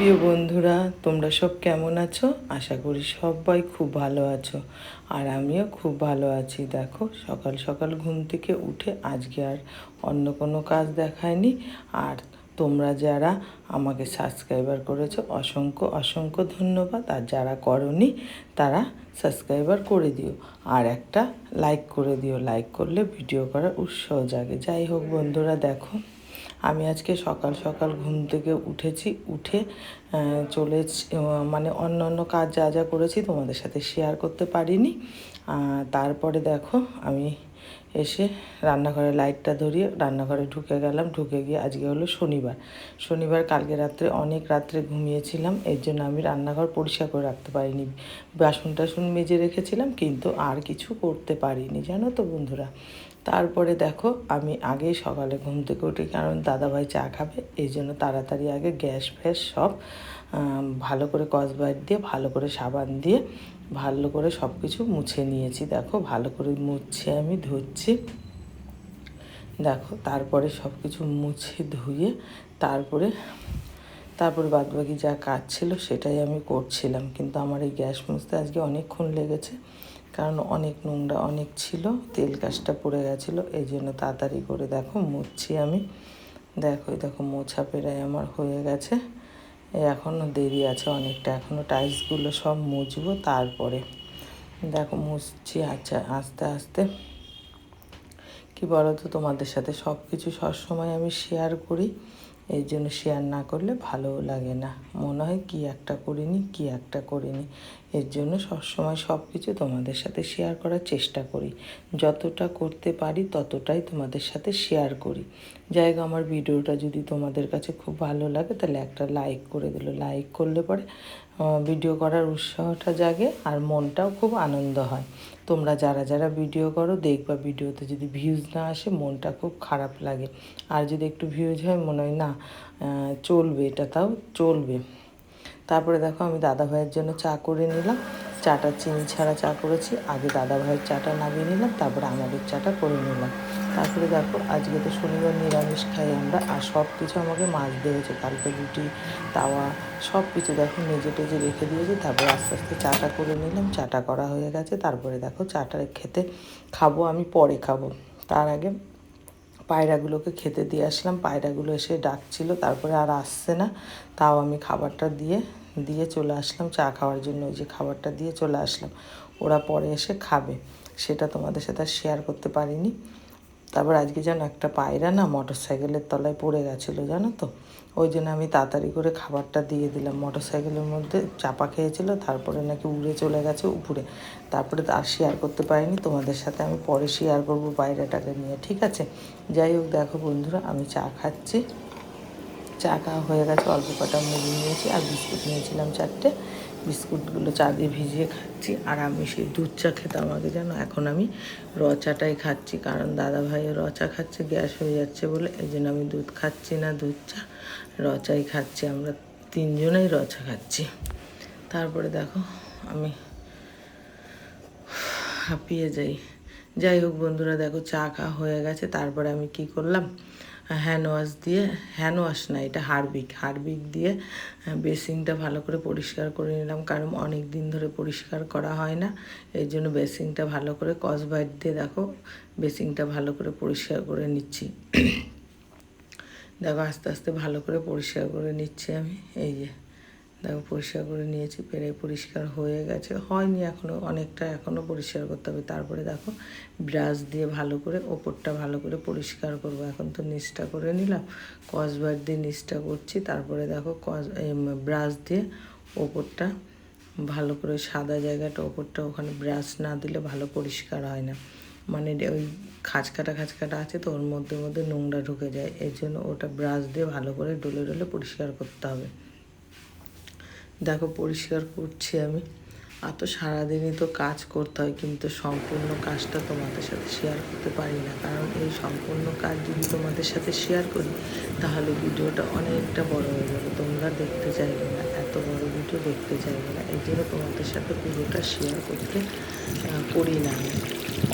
প্রিয় বন্ধুরা, তোমরা সব কেমন আছো? আশা করি সবাই খুব ভালো আছো। আর আমিও খুব ভালো আছি। দেখো, সকাল সকাল ঘুম থেকে উঠে আজকে আর অন্য কোনো কাজ দেখায়নি। আর তোমরা যারা আমাকে সাবস্ক্রাইবার করেছো অসংখ্য অসংখ্য ধন্যবাদ। আর যারা করনি তারা সাবস্ক্রাইবার করে দিও আর একটা লাইক করে দিও। লাইক করলে ভিডিও করার উৎসাহ জাগে। যাই হোক বন্ধুরা, দেখো আমি আজকে সকাল সকাল ঘুম থেকে উঠেছি। উঠে চলে মানে অন্য অন্য কাজ যা যা করেছি তোমাদের সাথে শেয়ার করতে পারিনি। তারপরে দেখো আমি এসে রান্নাঘরে লাইটটা ধরিয়ে রান্নাঘরে ঢুকে গেলাম। ঢুকে গিয়ে আজকে হলো শনিবার কালকে রাত্রে অনেক রাত্রে ঘুমিয়েছিলাম, এর জন্য আমি রান্নাঘর পরিষ্কার করে রাখতে পারিনি। বাসন টাসন মেজে রেখেছিলাম কিন্তু আর কিছু করতে পারিনি, জানো তো বন্ধুরা। তারপরে দেখো আমি আগেই সকালে ঘুম থেকে উঠি, কারণ দাদাভাই চা খাবে, এই জন্য তাড়াতাড়ি আগে গ্যাস ফ্যাস সব ভালো করে স্কচব্রাইট দিয়ে ভালো করে সাবান দিয়ে ভালো করে সব কিছু মুছে নিয়েছি। দেখো ভালো করে মুছে আমি ধুচ্ছি। দেখো তারপরে সব কিছু মুছে ধুয়ে তারপরে বাদবাকি যা কাজ ছিল সেটাই আমি করছিলাম। কিন্তু আমার এই গ্যাস মুছতে আজকে অনেকক্ষণ লেগেছে, কারণ অনেক নোংরা অনেক ছিল, তেল কাজটা পড়ে গেছিলো, এই জন্য তাড়াতাড়ি করে দেখো মুছছি আমি। দেখো মোছা প্রায় আমার হয়ে গেছে। এখনও দেরি আছে অনেকটা, এখনও টাইলসগুলো সব মুছবো। তারপরে দেখো মুছছি। আচ্ছা, আস্তে আস্তে কি বলো তো, তোমাদের সাথে সব কিছু সবসময় আমি শেয়ার করি, এই জন্য শেয়ার না করলে ভালোও লাগে না, মনে হয় কি একটা করিনি। এর জন্য সবসময় সব কিছু তোমাদের সাথে শেয়ার করার চেষ্টা করি। যতটা করতে পারি ততটাই তোমাদের সাথে শেয়ার করি। যাই হোক, আমার ভিডিওটা যদি তোমাদের কাছে খুব ভালো লাগে তাহলে একটা লাইক করে দিল। লাইক করলে পরে ভিডিও করার উৎসাহটা জাগে আর মনটাও খুব আনন্দ হয়। তোমরা যারা যারা ভিডিও করো দেখবা, ভিডিওতে যদি ভিউজ না আসে মনটা খুব খারাপ লাগে। আর যদি একটু ভিউজ হয় মনে হয় না চলবে, এটা তাও চলবে। তারপরে দেখো আমি দাদাভাইয়ের জন্য চা করে নিলাম। চাটা চিনি ছাড়া চা করেছি। আগে দাদাভাইয়ের চাটা নামিয়ে নিলাম, তারপরে আমাদের চাটা করে নিলাম। তারপরে দেখো আজকে তো শনিবার নিরামিষ খাই আমরা, আর সব কিছু আমাকে মাছ দিয়েছে। কালকে রুটি তাওয়া সব কিছু দেখো মেজে টেজে রেখে দিয়েছি। তারপরে আস্তে আস্তে চাটা করে নিলাম। চাটা করা হয়ে গেছে। তারপরে দেখো চাটা খাবো আমি, পরে খাবো। তার আগে পায়রাগুলোকে খেতে দিয়ে আসলাম। পায়রাগুলো এসে ডাকছিল, তারপরে আর আসছে না, তাও আমি খাবারটা দিয়ে চলে আসলাম চা খাওয়ার জন্য। ওই যে খাবারটা দিয়ে চলে আসলাম, ওরা পরে এসে খাবে, সেটা তোমাদের সাথে শেয়ার করতে পারিনি। তারপর আজকে যেন একটা পায়রা না মোটর সাইকেলের তলায় পড়ে গেছিলো, জানো তো, ওই জন্য আমি তাড়াতাড়ি করে খাবারটা দিয়ে দিলাম। মোটর সাইকেলের মধ্যে চাপা খেয়েছিল, তারপরে নাকি উড়ে চলে গেছে উপরে। তারপরে আর শেয়ার করতে পারিনি, তোমাদের সাথে আমি পরে শেয়ার করবো পায়রাটাকে নিয়ে, ঠিক আছে। যাই হোক, দেখো বন্ধুরা আমি চা খাচ্ছি। চা খাওয়া হয়ে গেছে। অল্প কটা মুড়ি নিয়েছি আর বিস্কুট নিয়েছিলাম 4টে। বিস্কুটগুলো চা দিয়ে ভিজিয়ে খাচ্ছি। আর আমি সেই দুধ চা খেতাম আগে, জানো, এখন আমি র চাটাই খাচ্ছি, কারণ দাদাভাইও র চা খাচ্ছে, গ্যাস হয়ে যাচ্ছে বলে, এই জন্য আমি দুধ খাচ্ছি না, দুধ চা র চাই খাচ্ছি। আমরা 3জনেই র চা খাচ্ছি। তারপরে দেখো আমি হাঁপিয়ে যাই হোক বন্ধুরা, দেখো চা খাওয়া হয়ে গেছে। তারপরে আমি কি করলাম, হ্যান্ড ওয়াশ না, এটা হারবিক দিয়ে বেসিনটা ভালো করে পরিষ্কার করে নিলাম, কারণ অনেক দিন ধরে পরিষ্কার করা হয় না, এই জন্য বেসিনটা ভালো করে স্কচব্রাইট দিয়ে দেখো বেসিনটা ভালো করে পরিষ্কার করে নিচ্ছি। দেখো আস্তে আস্তে ভালো করে পরিষ্কার করে নিচ্ছি আমি। এই যে দেখো পরিষ্কার করে নিয়েছি, প্রায় পরিষ্কার হয়ে গেছে, হয়নি এখনও, অনেকটা এখনও পরিষ্কার করতে হবে। তারপরে দেখো ব্রাশ দিয়ে ভালো করে ওপরটা ভালো করে পরিষ্কার করব। এখন তো নিচটা করে নিলাম, স্কচব্রাইট দিয়ে নিচটা করছি। তারপরে দেখো ব্রাশ দিয়ে ওপরটা ভালো করে, সাদা জায়গাটা ওপরটা, ওখানে ব্রাশ না দিলে ভালো পরিষ্কার হয় না, মানে ওই খাঁচকাটা আছে তো, ওর মধ্যে নোংরা ঢুকে যায়, এর জন্য ওটা ব্রাশ দিয়ে ভালো করে ডলে পরিষ্কার করতে হবে। দেখো পরিষ্কার করছি আমি। আর তো সারাদিনই তো কাজ করতে হয়, কিন্তু সম্পূর্ণ কাজটা তোমাদের সাথে শেয়ার করতে পারি না, কারণ এই সম্পূর্ণ কাজ যদি তোমাদের সাথে শেয়ার করি তাহলে ভিডিওটা অনেকটা বড় হয়ে যাবে, তোমরা দেখতে চাইবে না, এত বড় ভিডিও দেখতে চাইবে না, এই জন্য তোমাদের সাথে পুরোটা শেয়ার করতে করি না। আমি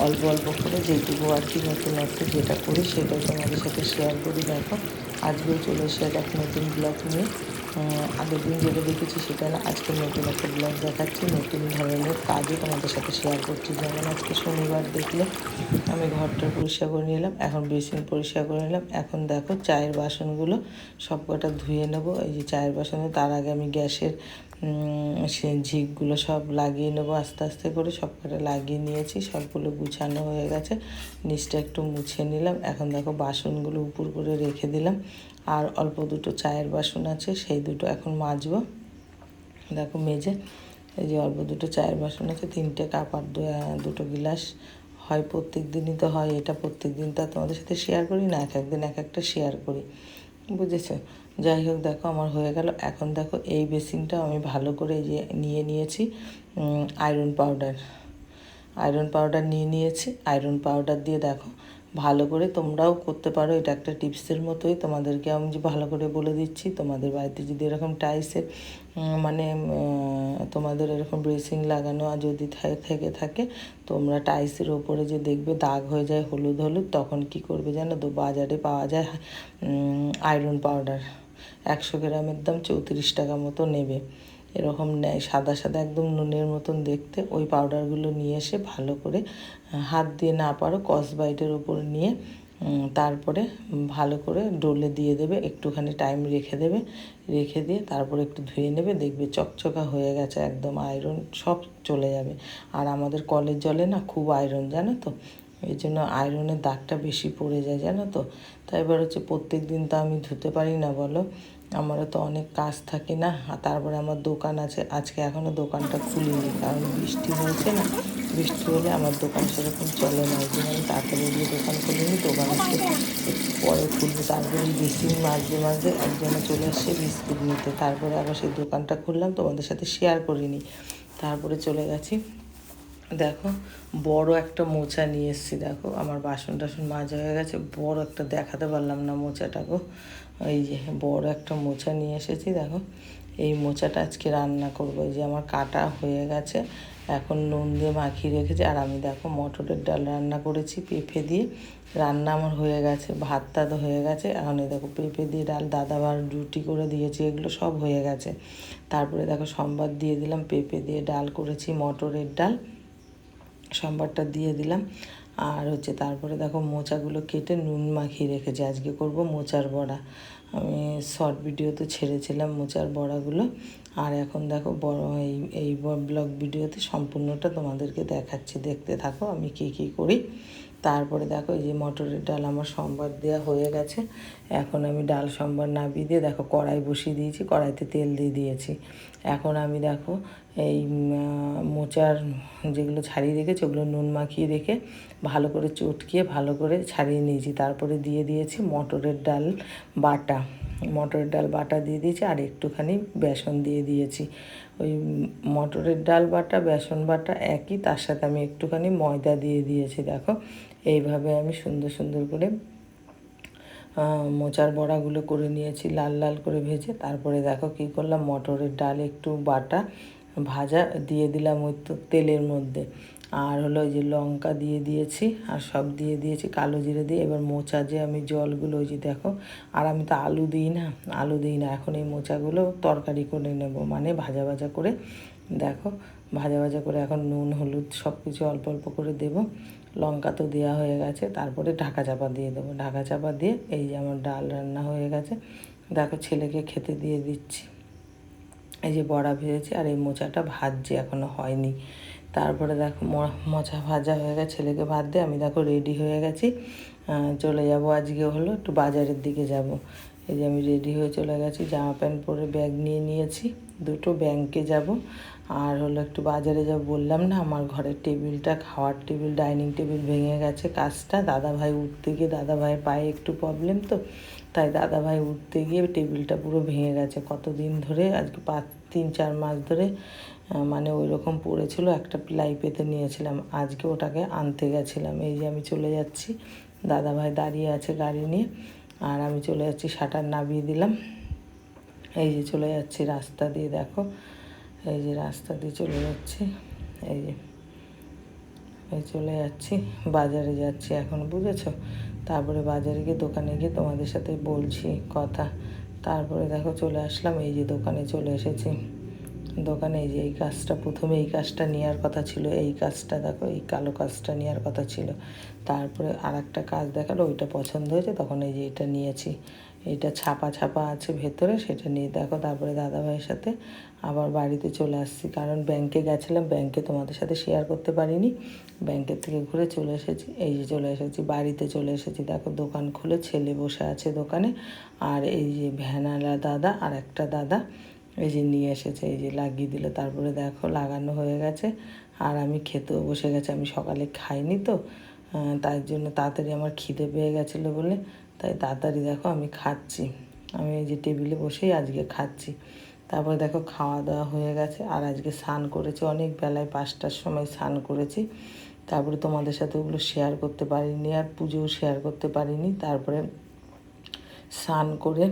অল্প অল্প করে যেটুকু আর কি নতুন যেটা করি সেটাই তোমাদের সাথে শেয়ার করি। দেখো আজকেও চলে এসে এক নতুন ব্লগ নিয়ে। আগের দিন যেটা দেখেছি সেটা না, আজকে নতুন একটা ব্লগ দেখাচ্ছি, নতুন ধরনের কাজও তোমাদের সাথে শেয়ার করছি। যেমন আজকে শনিবার দেখলে আমি ঘরটা পরিষ্কার করে নিলাম, এখন বেসিন পরিষ্কার করে নিলাম। এখন দেখো চায়ের বাসনগুলো সব কটা ধুয়ে নেবো। এই যে চায়ের বাসন, তার আগে আমি গ্যাসের সে ঝিকগুলো সব লাগিয়ে নেবো আস্তে আস্তে করে। সব কটা লাগিয়ে নিয়েছি, সবগুলো গুছানো হয়ে গেছে। নিচটা একটু মুছে নিলাম। এখন দেখো বাসনগুলো উপর করে রেখে দিলাম। আর অল্প দুটো চায়ের বাসন আছে, সেই দুটো এখন মাজবো। দেখো মেজে, এই যে অল্প দুটো চায়ের বাসন আছে, 3টে কাপ আর দুটো গিলাস। হয় প্রত্যেক দিনই তো হয়, এটা প্রত্যেক দিন তো তোমাদের সাথে শেয়ার করি না, এক একদিন এক একটা শেয়ার করি, বুঝেছো? যাই হোক, দেখো আমার হয়ে গেল। এখন দেখো এই বেসিনটা আমি ভালো করে যে নিয়েছি আয়রন পাউডার নিয়ে নিয়েছি। আয়রন পাউডার দিয়ে দেখো ভালো করে, তোমরাও করতে পারো, এটা একটা টিপসের মতোই তোমাদেরকে আমি যে ভালো করে বলে দিচ্ছি। তোমাদের বাড়িতে যদি এরকম টাইলসের মানে তোমাদের এরকম ব্রেসিং লাগানো আর যদি থেকে থাকে, তোমরা টাইলসের ওপরে যে দেখবে দাগ হয়ে যায় হলুদ হলুদ, তখন কি করবে জানো তো? বাজারে পাওয়া যায় আয়রন পাউডার, 100 গ্রামের দাম 34 টাকা মতো নেবে। এরকম নেয় সাদা সাদা একদম নুনের মতন দেখতে। ওই পাউডারগুলো নিয়ে এসে ভালো করে হাত দিয়ে না পারো স্কচব্রাইটের ওপর নিয়ে তারপরে ভালো করে ডলে দিয়ে দেবে, একটুখানি টাইম রেখে দিয়ে তারপরে একটু ধুয়ে নেবে, দেখবে চকচকা হয়ে গেছে একদম, আয়রন সব চলে যাবে। আর আমাদের কলের জলে না খুব আয়রন, জানো তো, এই জন্য আয়রনের দাগটা বেশি পড়ে যায়, জানো তো। তাই এবার হচ্ছে প্রত্যেক দিন তো আমি ধুতে পারি না বলো, আমারও তো অনেক কাজ থাকে না। আর তারপরে আমার দোকান আছে, আজকে এখনও দোকানটা খুলিনি, কারণ বৃষ্টি হয়েছে না, বৃষ্টি হলে আমার দোকান সেরকম চলে না। এই জন্য আমি তাড়াতাড়ি গিয়ে দোকান খুলিনি, দোকান একটু পরে খুলবো। তারপরে এই বেসিন মাঝে একজনে চলে আসছে বিস্কুট নিতে, তারপরে আবার সেই দোকানটা খুললাম, তোমাদের সাথে শেয়ার করিনি। তারপরে চলে গেছি। দেখো বড় একটা মোচা নিয়ে এসেছি, দেখো আমার বাসন টাসন মাজা হয়ে গেছে, বড় একটা দেখাতে পারলাম না মোচাটাকে। এই যে বড় একটা মোচা নিয়ে এসেছি, দেখো এই মোচাটা আজকে রান্না করবো। এই যে আমার কাটা হয়ে গেছে, এখন নুন দিয়ে মাখিয়ে রেখেছি। আর আমি দেখো মটরের ডাল রান্না করেছি পেঁপে দিয়ে, রান্না আমার হয়ে গেছে, ভাত টাত হয়ে গেছে। এখন এই দেখো পেঁপে দিয়ে ডাল, দাদাভাই রুটি করে দিয়েছি, এগুলো সব হয়ে গেছে। তারপরে দেখো সম্বাদ দিয়ে দিলাম, পেঁপে দিয়ে ডাল করেছি, মটরের ডাল, সম্বারটা দিয়ে দিলাম। আর হচ্ছে তারপরে দেখো মোচাগুলো কেটে নুন মাখিয়ে রেখেছি, আজকে করব মোচার বড়া। আমি শর্ট ভিডিওতে ছেড়েছিলাম মোচার বড়াগুলো, আর এখন দেখো এই ব্লগ ভিডিওতে সম্পূর্ণটা তোমাদেরকে দেখাচ্ছি, দেখতে থাকো আমি কী করি। তারপরে দেখো এই যে মটরের ডাল আমার সম্বার দেওয়া হয়ে গেছে। এখন আমি ডাল সম্বার নামিয়ে দিয়ে দেখো কড়াই বসিয়ে দিয়েছি, কড়াইতে তেল দিয়ে দিয়েছি। এখন আমি দেখো এই মোচার যেগুলো ছাড়িয়ে রেখেছি ওগুলো নুন মাখিয়ে রেখে ভালো করে চটকিয়ে ভালো করে ছাড়িয়ে নিয়েছি। তারপরে দিয়ে দিয়েছি মটরের ডাল বাটা দিয়ে দিয়েছি, আর একটুখানি বেসন দিয়ে দিয়েছি। ওই মটরের ডাল বাটা বেসন বাটা একই, তার সাথে আমি একটুখানি ময়দা দিয়ে দিয়েছি। দেখো এইভাবে আমি সুন্দর সুন্দর করে মোচার বড়াগুলো করে নিয়েছি লাল লাল করে ভেজে। তারপরে দেখো কী করলাম, মটরের ডাল একটু বাটা ভাজা দিয়ে দিলাম ওই তো তেলের মধ্যে, আর হলো ওই যে লঙ্কা দিয়ে দিয়েছি, আর সব দিয়ে দিয়েছি কালো জিরে দিয়ে। এবার মোচা যে আমি জলগুলো ওই যে দেখো, আর আমি তো আলু দিই না, এখন এই মোচাগুলো তরকারি করে নেব, মানে ভাজা ভাজা করে। দেখো ভাজা ভাজা করে এখন নুন হলুদ সব কিছু অল্প অল্প করে দেবো, লঙ্কা তো দেওয়া হয়ে গেছে। তারপরে ঢাকা চাপা দিয়ে দেবো, ঢাকা চাপা দিয়ে এই যে আমার ডাল রান্না হয়ে গেছে। দেখো ছেলেকে খেতে দিয়ে দিচ্ছি। এই যে বড়া ভেজেছি, আর এই মোচাটা ভাজছি, এখনও হয়নি। তারপরে দেখো মোচা ভাজা হয়ে গেছে, ছেলেকে ভাত দিয়ে আমি দেখো রেডি হয়ে গেছি, চলে যাব। আজকে হলো একটু বাজারের দিকে যাব। এই যে আমি রেডি হয়ে চলে গেছি, জামা প্যান্ট পরে ব্যাগ নিয়ে নিয়েছি, দুটো ব্যাংকে যাব, আর হলো একটু বাজারে যাব। বললাম না আমার ঘরের টেবিলটা, খাওয়ার টেবিল, ডাইনিং টেবিল ভেঙে গেছে কাজটা, দাদাভাই উঠতে গিয়ে, দাদাভাইয়ের পায়ে একটু প্রবলেম তো, তাই দাদাভাই উঠতে গিয়ে টেবিলটা পুরো ভেঙে গেছে। কতদিন ধরে আজকে 3-4 মাস ধরে মানে ওই রকম পড়েছিল, একটা প্লাই পেতে নিয়েছিলাম, আজকে ওটাকে আনতে গেছিলাম। এই যে আমি চলে যাচ্ছি, দাদাভাই দাঁড়িয়ে আছে গাড়ি নিয়ে, আর আমি চলে যাচ্ছি, শাটার নামিয়ে দিলাম। এই যে চলে যাচ্ছি রাস্তা দিয়ে, দেখো এই যে রাস্তা দিয়ে চলে যাচ্ছি, এই যে চলে যাচ্ছি, বাজারে যাচ্ছি এখন, বুঝেছো? তারপরে বাজারে গিয়ে দোকানে গিয়ে তোমাদের সাথে বলছি কথা। তারপরে দেখো চলে আসলাম, এই যে দোকানে চলে এসেছি। দোকানে এই যে এই কাজটা, প্রথমে এই কাজটা নেওয়ার কথা ছিল, এই কাজটা দেখো, এই কালো কাজটা নেওয়ার কথা ছিল। তারপরে আর একটা কাজ দেখালো, ওইটা পছন্দ হয়েছে, তখন এই যে এটা নিয়েছি। এটা ছাপা ছাপা আছে ভেতরে, সেটা নিয়ে দেখো। তারপরে দাদাভাইয়ের সাথে আবার বাড়িতে চলে আসছি, কারণ ব্যাংকে গেছিলাম, ব্যাংকে তোমাদের সাথে শেয়ার করতে পারিনি। ব্যাংকের থেকে ঘুরে চলে এসেছি, এই যে চলে এসেছি, বাড়িতে চলে এসেছি। দেখো দোকান খুলে ছেলে বসে আছে দোকানে, আর এই যে ভ্যানালা দাদা আর একটা দাদা এই যে নিয়ে এসেছে, এই যে লাগিয়ে দিল। তারপরে দেখো লাগানো হয়ে গেছে, আর আমি খেতেও বসে গেছি। আমি সকালে খাইনি তো, তাই জন্য তাড়াতাড়ি আমার খিদে পেয়ে গেছিলো বলে, তাই তাড়াতাড়ি দেখো আমি খাচ্ছি। আমি এই যে টেবিলে বসেই আজকে খাচ্ছি। তারপরে দেখো খাওয়া দাওয়া হয়ে গেছে, আর আজকে স্নান করেছি অনেক বেলায়, 5টার সময় স্নান করেছি। তারপরে তোমাদের সাথে ওগুলো শেয়ার করতে পারিনি, আর পুজোও শেয়ার করতে পারিনি। তারপরে স্নান করে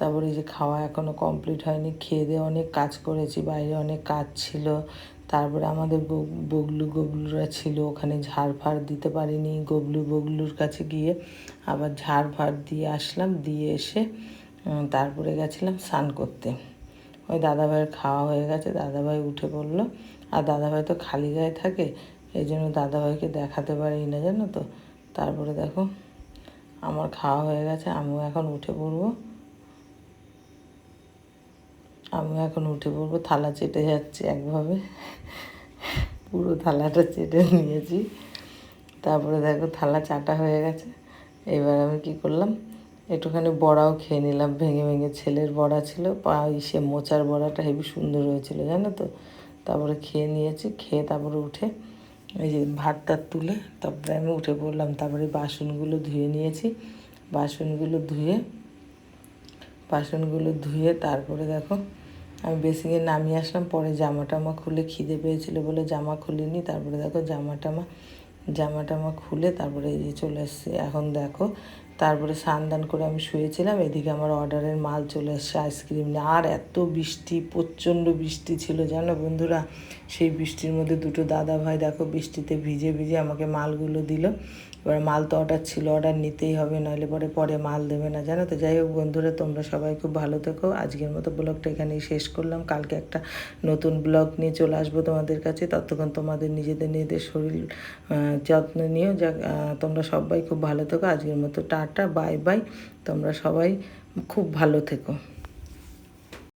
তারপরে এই যে খাওয়া এখনও কমপ্লিট হয়নি, খেয়ে দিয়ে অনেক কাজ করেছি, বাইরে অনেক কাজ ছিল। তারপরে আমাদের বগলুরা ছিল, ওখানে ঝাড় ফাড় দিতে পারিনি, বগলুর কাছে গিয়ে আবার ঝাড় ফাড় দিয়ে আসলাম, দিয়ে এসে তারপরে গেছিলাম স্নান করতে। ওই দাদাভাইয়ের খাওয়া হয়ে গেছে, দাদাভাই উঠে পড়লো, আর দাদাভাই তো খালি গায়ে থাকে, এই জন্য দাদাভাইকে দেখাতে পারি না, জানো তো। তারপরে দেখো আমার খাওয়া হয়ে গেছে, আমিও এখন উঠে পড়বো। থালা চেটে যাচ্ছে একভাবে, পুরো থালাটা চেটে নিয়েছি। তারপরে দেখো থালা চাটা হয়ে গেছে। এবার আমি কি করলাম, একটুখানি বড়াও খেয়ে নিলাম, ভেঙে ভেঙে ছেলের বড়া ছিল, সে মোচার বড়াটা হেবি সুন্দর হয়েছিল, জানো তো। তারপরে খেয়ে নিয়েছি, খেয়ে তারপরে উঠে এই যে ভাতটা তুলে তারপরে আমি উঠে পড়লাম। তারপরে বাসনগুলো ধুয়ে নিয়েছি, বাসনগুলো ধুয়ে তারপরে দেখো আমি বেসিনে নামিয়ে আসলাম। পরে জামা টামা খুলে, খিদে পেয়েছিলো বলে জামা খুলিনি। তারপরে দেখো জামা টামা খুলে তারপরে এই যে চলে এসেছি। এখন দেখো তারপরে স্নান করে আমি শুয়েছিলাম, এদিকে আমার অর্ডারের মাল চলে এসছে, আইসক্রিম নিয়ে। আর এত বৃষ্টি, প্রচণ্ড বৃষ্টি ছিল জানো বন্ধুরা। সেই বৃষ্টির মধ্যে দুটো দাদা ভাই দেখো বৃষ্টিতে ভিজে ভিজে আমাকে মালগুলো দিল। এবার মাল তো অর্ডার ছিল, অর্ডার নিতেই হবে, নইলে পরে মাল দেবে না, জানো তো। যাই হোক বন্ধুরা, তোমরা সবাই খুব ভালো থেকো। আজকের মতো ব্লগটা এখানেই শেষ করলাম। কালকে একটা নতুন ব্লগ নিয়ে চলে আসবো তোমাদের কাছে। ততক্ষণ তোমাদের নিজেদের শরীর যত্ন নিও। তোমরা সবাই খুব ভালো থেকো। আজকের মতো টাটা, বাই বাই। তোমরা সবাই খুব ভালো থেকো।